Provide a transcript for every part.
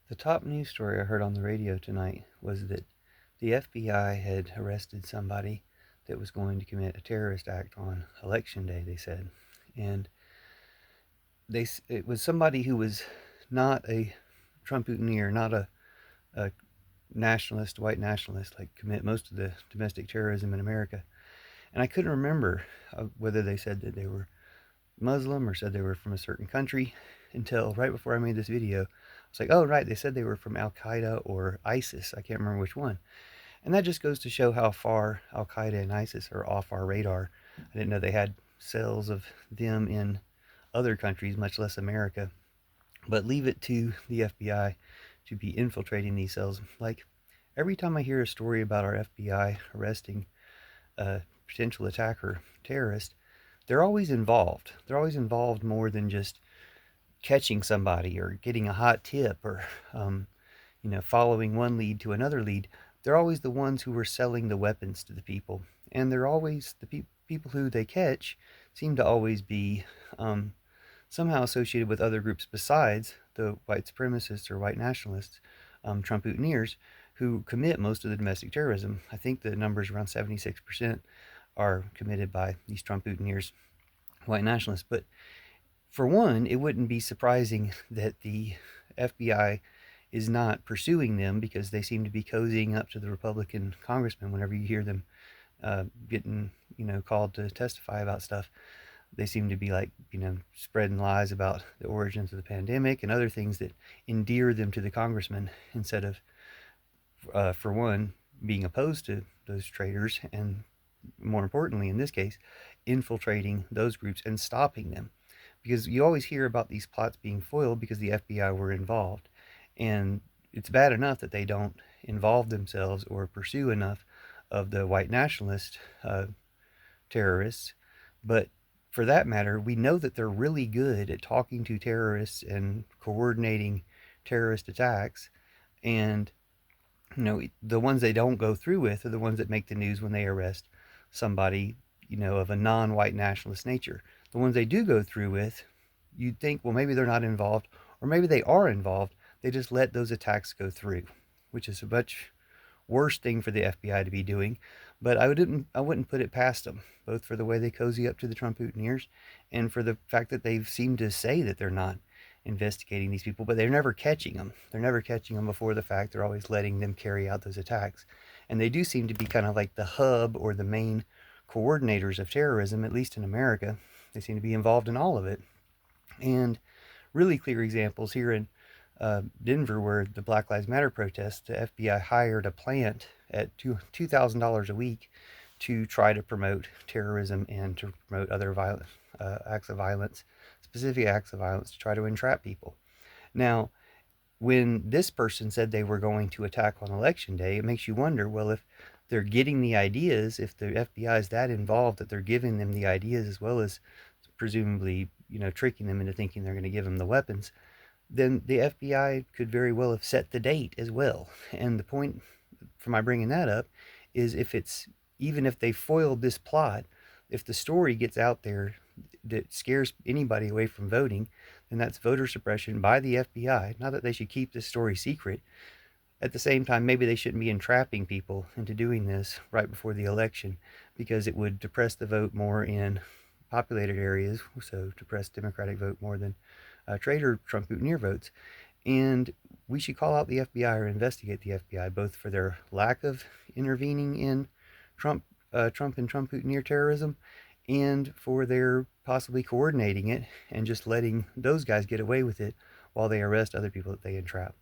The top news story I heard on the radio tonight was that the FBI had arrested somebody that was going to commit a terrorist act on Election Day, they said. And it was somebody who was not a Trump-ooneer, not a nationalist, white nationalist, like commit most of the domestic terrorism in America. And I couldn't remember whether they said that they were Muslim or said they were from a certain country until right before I made this video. I was like, oh, right, they said they were from Al Qaeda or ISIS. I can't remember which one. And that just goes to show how far Al Qaeda and ISIS are off our radar. I didn't know they had cells of them in other countries, much less America. But leave it to the FBI to be infiltrating these cells. Like every time I hear a story about our FBI arresting a potential attacker, terrorist, they're always involved. They're always involved more than just catching somebody or getting a hot tip or following one lead to another lead. They're always the ones who are selling the weapons to the people, and they're always the people who they catch seem to always be somehow associated with other groups besides the white supremacists or white nationalists, Trump-ooneers, who commit most of the domestic terrorism. I think the numbers around 76% are committed by these Trump-ooneers, white nationalists. But for one, it wouldn't be surprising that the FBI is not pursuing them because they seem to be cozying up to the Republican congressmen whenever you hear them getting, called to testify about stuff. They seem to be like, spreading lies about the origins of the pandemic and other things that endear them to the congressman instead of, for one, being opposed to those traitors and, more importantly, in this case, infiltrating those groups and stopping them. Because you always hear about these plots being foiled because the FBI were involved. And it's bad enough that they don't involve themselves or pursue enough of the white nationalist terrorists, but for that matter, we know that they're really good at talking to terrorists and coordinating terrorist attacks. And, the ones they don't go through with are the ones that make the news when they arrest somebody, of a non white nationalist nature. The ones they do go through with, you'd think, well, maybe they're not involved, or maybe they are involved. They just let those attacks go through, which is a much worst thing for the FBI to be doing. But I wouldn't put it past them, both for the way they cozy up to the Trump-ooneers and for the fact that they seem to say that they're not investigating these people, but they're never catching them. They're never catching them before the fact. They're always letting them carry out those attacks. And they do seem to be kind of like the hub or the main coordinators of terrorism, at least in America. They seem to be involved in all of it. And really clear examples here in Denver, where the Black Lives Matter protests, the FBI hired a plant at $2,000 a week to try to promote terrorism and to promote other violent acts of violence, specific acts of violence, to try to entrap people. Now, when this person said they were going to attack on Election Day, it makes you wonder, well, if they're getting the ideas, if the FBI is that involved that they're giving them the ideas as well as presumably, tricking them into thinking they're going to give them the weapons, then the FBI could very well have set the date as well. And the point for my bringing that up is even if they foiled this plot, if the story gets out there that scares anybody away from voting, then that's voter suppression by the FBI. Not that they should keep this story secret. At the same time, maybe they shouldn't be entrapping people into doing this right before the election, because it would depress the vote more in populated areas, so depress Democratic vote more than traitor Trump-ooneer votes. And we should call out the FBI or investigate the FBI, both for their lack of intervening in Trump and Trump-ooneer terrorism, and for their possibly coordinating it and just letting those guys get away with it while they arrest other people that they entrap.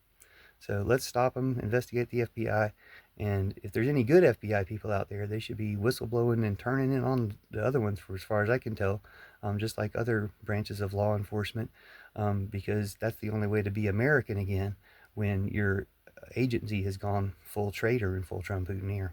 So let's stop them, investigate the FBI, and if there's any good FBI people out there, they should be whistleblowing and turning in on the other ones, for as far as I can tell, just like other branches of law enforcement, because that's the only way to be American again when your agency has gone full traitor and full Trump-ooneer.